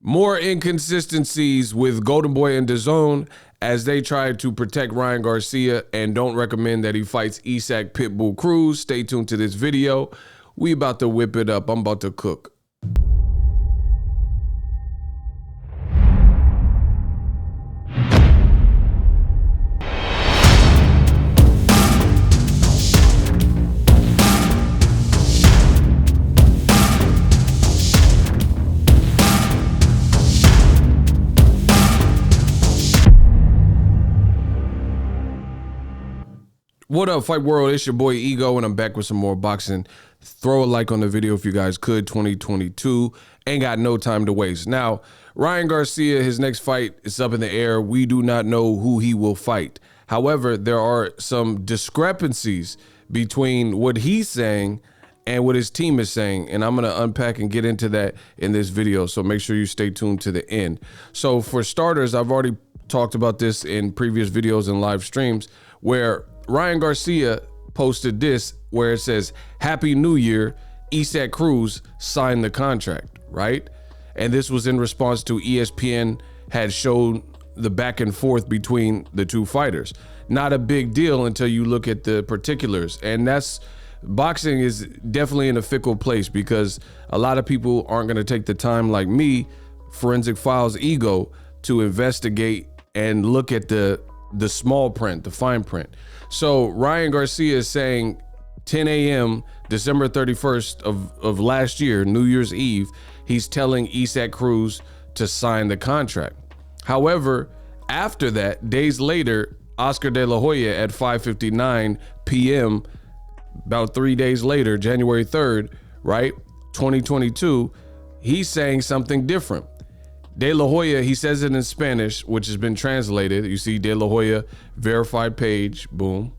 More inconsistencies with Golden Boy and DAZN as they try to protect Ryan Garcia and don't recommend that he fights Isaac Pitbull Cruz. Stay tuned to this video. We about to whip it up. I'm about to cook. What up, Fight World? It's your boy Ego, and I'm back with some more boxing. Throw a like on the video if you guys could. 2022 ain't got no time to waste. Now, Ryan Garcia, his next fight is up in the air. We do not know who he will fight. However, there are some discrepancies between what he's saying and what his team is saying, and I'm going to unpack and get into that in this video, so make sure you stay tuned to the end. So for starters, I've already talked about this in previous videos and live streams where Ryan Garcia posted this where it says, "Happy New Year, Isaac Cruz signed the contract," right? And this was in response to ESPN had shown the back and forth between the two fighters. Not a big deal until you look at the particulars. And boxing is definitely in a fickle place because a lot of people aren't going to take the time like me, Forensic Files Ego, to investigate and look at the small print, the fine print. So Ryan Garcia is saying 10 a.m. December 31st of last year, New Year's Eve, he's telling Isaac Cruz to sign the contract. However, after that, days later, Oscar De La Hoya at 5:59 p.m., about 3 days later, January 3rd, right, 2022, he's saying something different. De La Hoya, he says it in Spanish, which has been translated. You see De La Hoya, verified page, boom,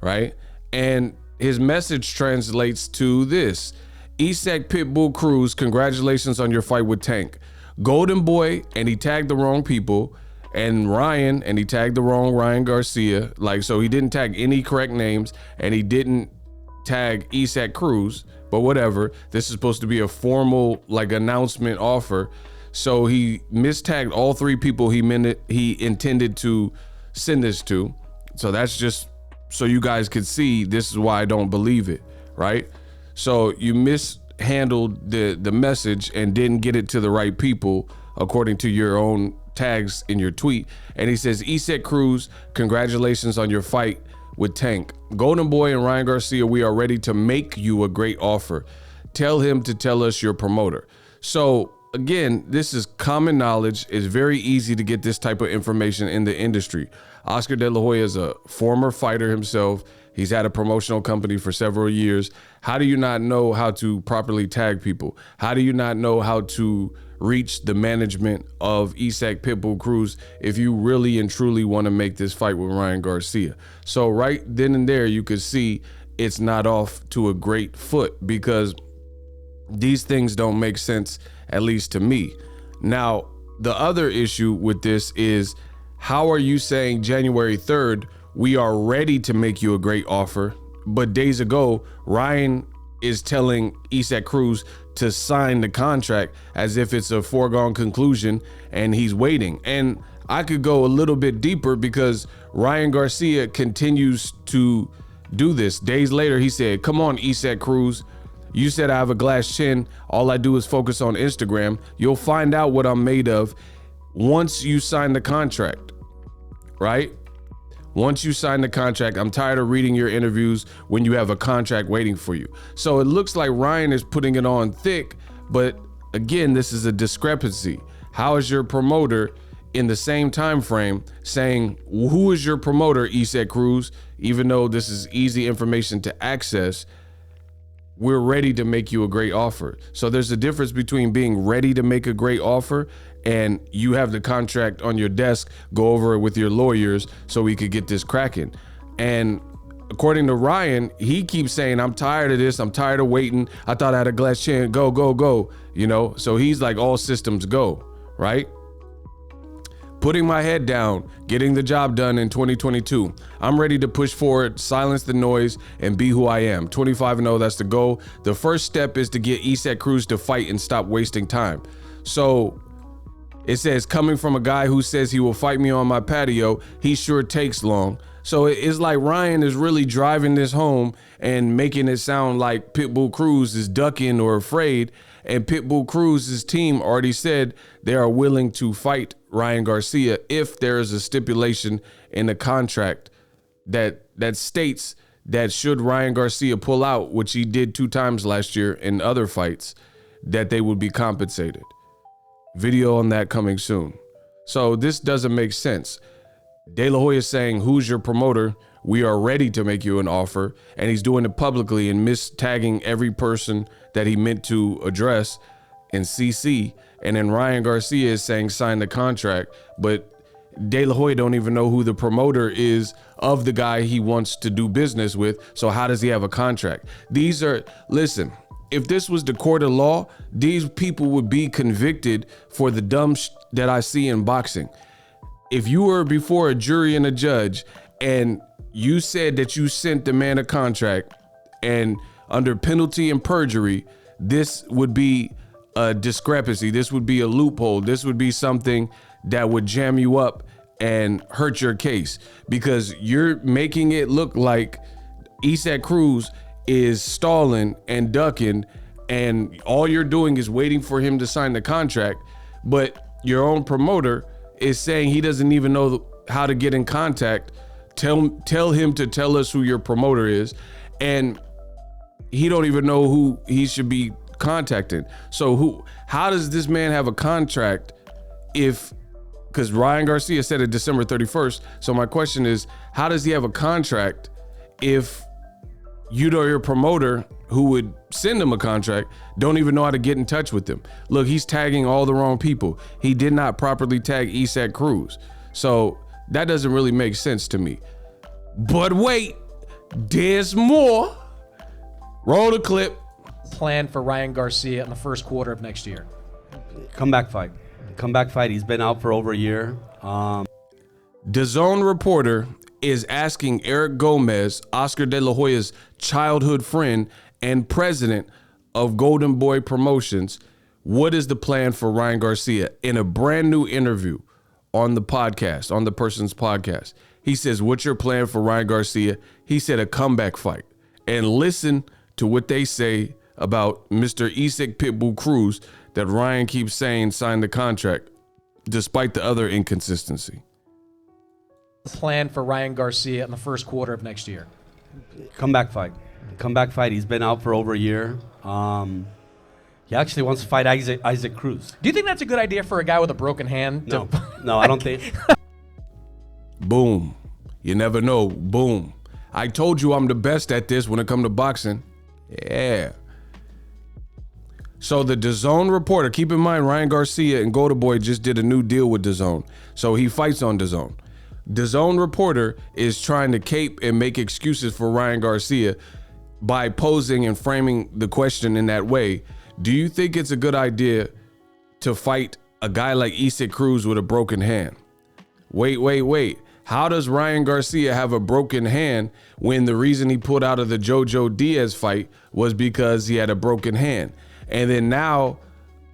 right? And his message translates to this: Isaac Pitbull Cruz, congratulations on your fight with Tank. Golden Boy, and he tagged the wrong people, and Ryan, and he tagged the wrong Ryan Garcia. So he didn't tag any correct names, and he didn't tag Isaac Cruz, but whatever. This is supposed to be a formal announcement offer. So he mistagged all three people he intended to send this to. So that's just so you guys could see this is why I don't believe it, right? So you mishandled the message and didn't get it to the right people according to your own tags in your tweet. And he says, Isaac Cruz, congratulations on your fight with Tank. Golden Boy and Ryan Garcia, we are ready to make you a great offer. Tell him to tell us your promoter. So again, this is common knowledge. It's very easy to get this type of information in the industry. Oscar De La Hoya is a former fighter himself. He's had a promotional company for several years. How do you not know how to properly tag people? How do you not know how to reach the management of Isaac Pitbull Cruz if you really and truly want to make this fight with Ryan Garcia? So right then and there, you could see it's not off to a great foot because these things don't make sense, at least to me. Now, the other issue with this is, how are you saying January 3rd, we are ready to make you a great offer, but days ago, Ryan is telling Isaac Cruz to sign the contract as if it's a foregone conclusion and he's waiting? And I could go a little bit deeper because Ryan Garcia continues to do this. Days later, he said, come on, Isaac Cruz. You said I have a glass chin. All I do is focus on Instagram. You'll find out what I'm made of once you sign the contract, right? Once you sign the contract. I'm tired of reading your interviews when you have a contract waiting for you. So it looks like Ryan is putting it on thick, but again, this is a discrepancy. How is your promoter in the same time frame saying, who is your promoter, Isaac Cruz? Even though this is easy information to access, we're ready to make you a great offer. So there's a difference between being ready to make a great offer and you have the contract on your desk, go over it with your lawyers so we could get this cracking. And according to Ryan, he keeps saying, I'm tired of this. I'm tired of waiting. I thought I had a glass chin. Go, go, go. So he's like all systems go, right? Putting my head down, getting the job done in 2022. I'm ready to push forward, silence the noise, and be who I am. 25-0, that's the goal. The first step is to get Isaac Cruz to fight and stop wasting time. So It says, coming from a guy who says he will fight me on my patio, he sure takes long. So it's like Ryan is really driving this home and making it sound like Pitbull Cruz is ducking or afraid. And Pitbull Cruz's team already said they are willing to fight Ryan Garcia if there is a stipulation in the contract that states that should Ryan Garcia pull out, which he did 2 times last year in other fights, that they would be compensated. Video on that coming soon. So this doesn't make sense. De La Hoya is saying, who's your promoter? We are ready to make you an offer. And he's doing it publicly and mistagging every person that he meant to address in CC. And then Ryan Garcia is saying, sign the contract. But De La Hoya don't even know who the promoter is of the guy he wants to do business with. So how does he have a contract? Listen, if this was the court of law, these people would be convicted for the dumb that I see in boxing. If you were before a jury and a judge and you said that you sent the man a contract and under penalty and perjury, this would be a discrepancy. This would be a loophole. This would be something that would jam you up and hurt your case, because you're making it look like Isaac Cruz is stalling and ducking, and all you're doing is waiting for him to sign the contract. But your own promoter is saying he doesn't even know how to get in contact. Tell him to tell us who your promoter is, and he don't even know who he should be contacting. So how does this man have a contract because Ryan Garcia said it December 31st. So my question is, how does he have a contract if you know your promoter who would send him a contract don't even know how to get in touch with them? Look, he's tagging all the wrong people. He did not properly tag Isaac Cruz. So that doesn't really make sense to me. But wait, there's more. Roll the clip. Plan for Ryan Garcia in the first quarter of next year. Comeback fight. He's been out for over a year. DAZN Reporter is asking Eric Gomez, Oscar De La Hoya's childhood friend and president of Golden Boy Promotions, what is the plan for Ryan Garcia? In a brand new interview on the podcast, on the person's podcast, he says, what's your plan for Ryan Garcia? He said a comeback fight. And listen to what they say about Mr. Isaac Pitbull Cruz that Ryan keeps saying signed the contract, despite the other inconsistency. Plan for Ryan Garcia in the first quarter of next year. Comeback fight. He's been out for over a year. He actually wants to fight Isaac Cruz. Do you think that's a good idea for a guy with a broken hand? No, I don't think. Boom. You never know. Boom. I told you I'm the best at this when it comes to boxing. Yeah. So the DAZN Reporter, keep in mind, Ryan Garcia and Golden Boy just did a new deal with DAZN. So he fights on DAZN. DAZN Reporter is trying to cape and make excuses for Ryan Garcia by posing and framing the question in that way. Do you think it's a good idea to fight a guy like Isaac Cruz with a broken hand? Wait. How does Ryan Garcia have a broken hand when the reason he pulled out of the Jojo Diaz fight was because he had a broken hand? And then now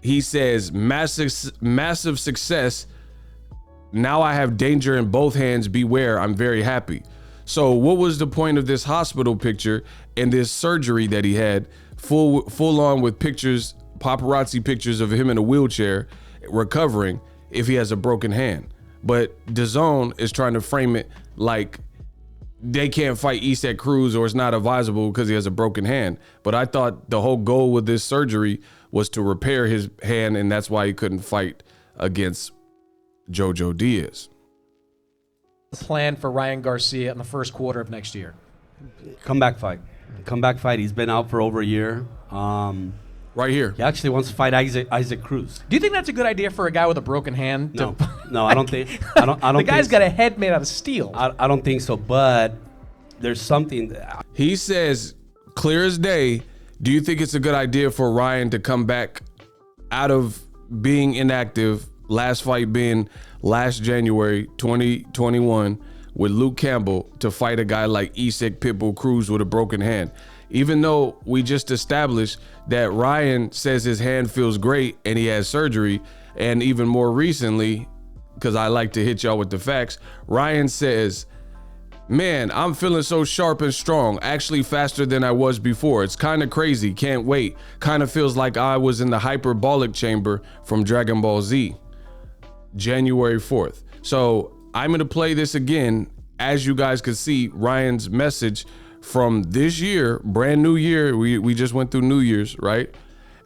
he says massive success. Now I have danger in both hands. Beware, I'm very happy. So what was the point of this hospital picture and this surgery that he had full on with pictures, paparazzi pictures of him in a wheelchair recovering if he has a broken hand? But DAZN is trying to frame it like they can't fight Isaac Cruz or it's not advisable because he has a broken hand. But I thought the whole goal with this surgery was to repair his hand, and that's why he couldn't fight against Jojo Diaz. Plan for Ryan Garcia in the first quarter of next year. Comeback fight. He's been out for over a year. Right here. He actually wants to fight Isaac Cruz. Do you think that's a good idea for a guy with a broken hand? No, I don't think. I don't. The guy's got a head made out of steel. I don't think so. But there's something. He says, clear as day. Do you think it's a good idea for Ryan to come back out of being inactive? Last fight being last January 2021 with Luke Campbell to fight a guy like Isaac Pitbull Cruz with a broken hand. Even though we just established that Ryan says his hand feels great and he has surgery, And even more recently, because I like to hit y'all with the facts, Ryan says, man, I'm feeling so sharp and strong, actually faster than I was before. It's kind of crazy, can't wait. Kind of feels like I was in the hyperbolic chamber from Dragon Ball Z. January 4th. So I'm gonna play this again. As you guys can see, Ryan's message from this year, brand new year. We just went through New Year's, right?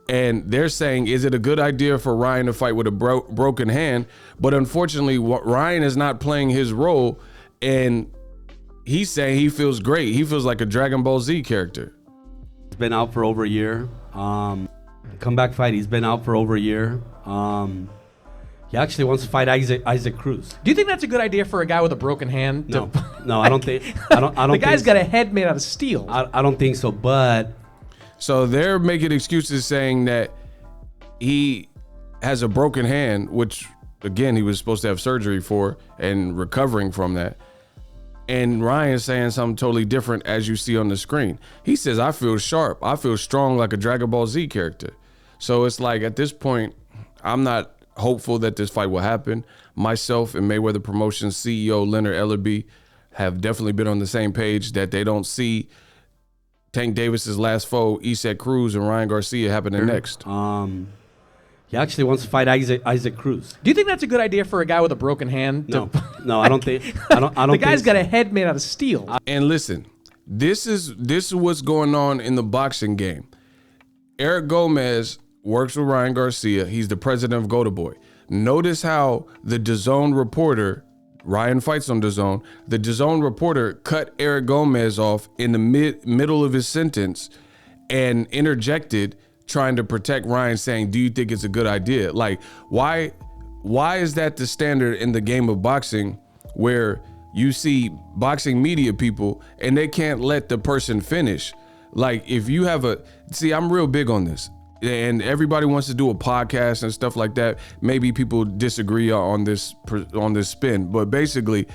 And they're saying, is it a good idea for Ryan to fight with a broken hand? But unfortunately, Ryan is not playing his role, and he's saying he feels great. He feels like a Dragon Ball Z character. He's been out for over a year. Comeback fight. He's been out for over a year. He actually wants to fight Isaac Cruz. Do you think that's a good idea for a guy with a broken hand? No, I don't think. I don't. The guy's got a head made out of steel. I don't think so. But so they're making excuses, saying that he has a broken hand, which again he was supposed to have surgery for and recovering from that. And Ryan's saying something totally different, as you see on the screen. He says, I feel sharp. I feel strong like a Dragon Ball Z character. So it's like, at this point, I'm not hopeful that this fight will happen. Myself and Mayweather Promotions CEO Leonard Ellerby have definitely been on the same page that they don't see Tank Davis's last foe, Isaac Cruz, and Ryan Garcia happening next. He actually wants to fight Isaac Cruz. Do you think that's a good idea for a guy with a broken hand? No, I don't think. I don't. The guy's got a head made out of steel. And listen, this is what's going on in the boxing game. Eric Gomez works with Ryan Garcia. He's the president of Go Boy. Notice how the DAZN Reporter, Ryan fights on DAZN, the DAZN Reporter cut Eric Gomez off in the middle of his sentence and interjected, trying to protect Ryan, saying, do you think it's a good idea? Like, why is that the standard in the game of boxing, where you see boxing media people and they can't let the person finish? Like, if you have see, I'm real big on this, and everybody wants to do a podcast and stuff like that. Maybe people disagree on this spin, but basically,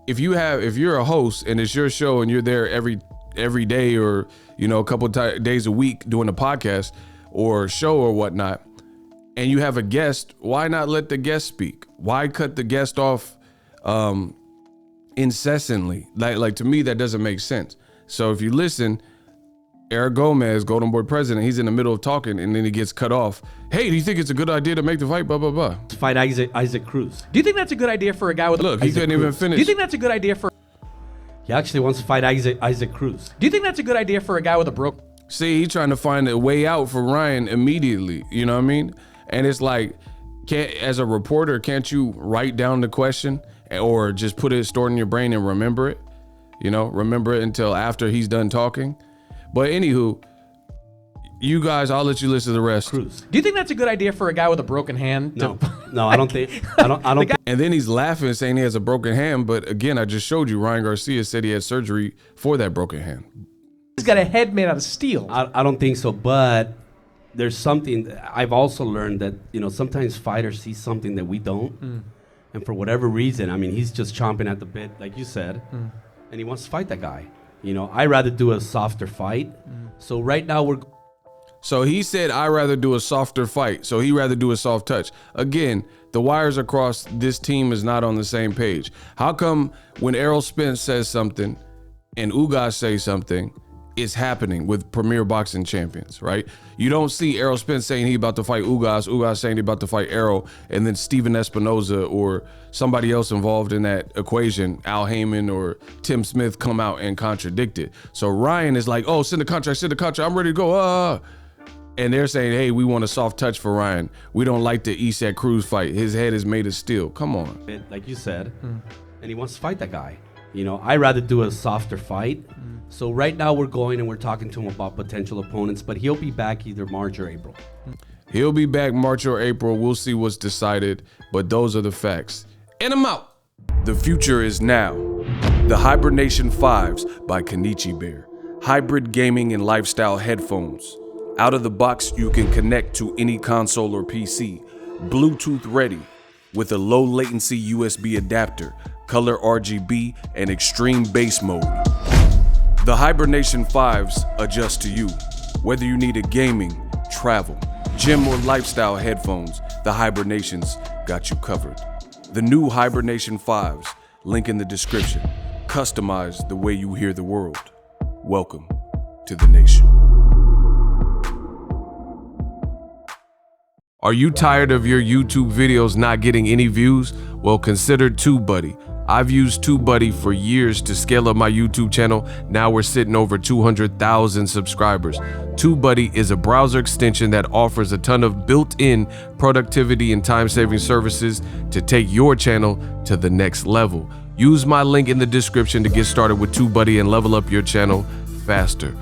if you're a host and it's your show and you're there every day, or a couple days a week doing a podcast or show or whatnot, and you have a guest, why not let the guest speak? Why cut the guest off incessantly? Like to me, that doesn't make sense. So if you listen, Eric Gomez, Golden Boy president, he's in the middle of talking and then he gets cut off. Hey, do you think it's a good idea to make the fight? Blah, blah, blah. To fight Isaac Cruz. Do you think that's a good idea for a guy with... Look, he couldn't even finish. Do you think that's a good idea for... He actually wants to fight Isaac Cruz. Do you think that's a good idea for a guy with a broken... See, he's trying to find a way out for Ryan immediately. You know what I mean? And it's like, as a reporter, can't you write down the question or just put it stored in your brain and remember it? Remember it until after he's done talking. But anywho, you guys, I'll let you listen to the rest. Cruz. Do you think that's a good idea for a guy with a broken hand? No, I don't think. I don't. And then he's laughing, saying he has a broken hand. But again, I just showed you Ryan Garcia said he had surgery for that broken hand. He's got a head made out of steel. I don't think so. But there's something I've also learned that sometimes fighters see something that we don't, and for whatever reason, I mean, he's just chomping at the bit, like you said, and he wants to fight that guy. I'd rather do a softer fight. So right now So he said, I'd rather do a softer fight. So he'd rather do a soft touch. Again, the wires across this team is not on the same page. How come when Errol Spence says something and Ugas says something, it's happening with premier boxing champions, right? You don't see Errol Spence saying he about to fight Ugas saying he about to fight Errol, and then Steven Espinoza or somebody else involved in that equation, Al Heyman or Tim Smith, come out and contradict it. So Ryan is like, oh, send the contract, I'm ready to go. And they're saying, hey, we want a soft touch for Ryan. We don't like the Isaac Cruz fight. His head is made of steel. Come on. like you said, and he wants to fight that guy. I'd rather do a softer fight. So right now we're going and we're talking to him about potential opponents, but he'll be back either March or April. He'll be back March or April. We'll see what's decided, but those are the facts. And I'm out. The future is now. The Hibernation 5s by Kenichi Bear. Hybrid gaming and lifestyle headphones. Out of the box, you can connect to any console or PC. Bluetooth ready with a low latency USB adapter, color RGB, and extreme bass mode. The Hibernation 5s adjust to you. Whether you need a gaming, travel, gym, or lifestyle headphones, the Hibernations got you covered. The new Hibernation 5s, link in the description. Customize the way you hear the world. Welcome to the nation. Are you tired of your YouTube videos not getting any views? Well, consider TubeBuddy. I've used TubeBuddy for years to scale up my YouTube channel. Now we're sitting over 200,000 subscribers. TubeBuddy is a browser extension that offers a ton of built-in productivity and time-saving services to take your channel to the next level. Use my link in the description to get started with TubeBuddy and level up your channel faster.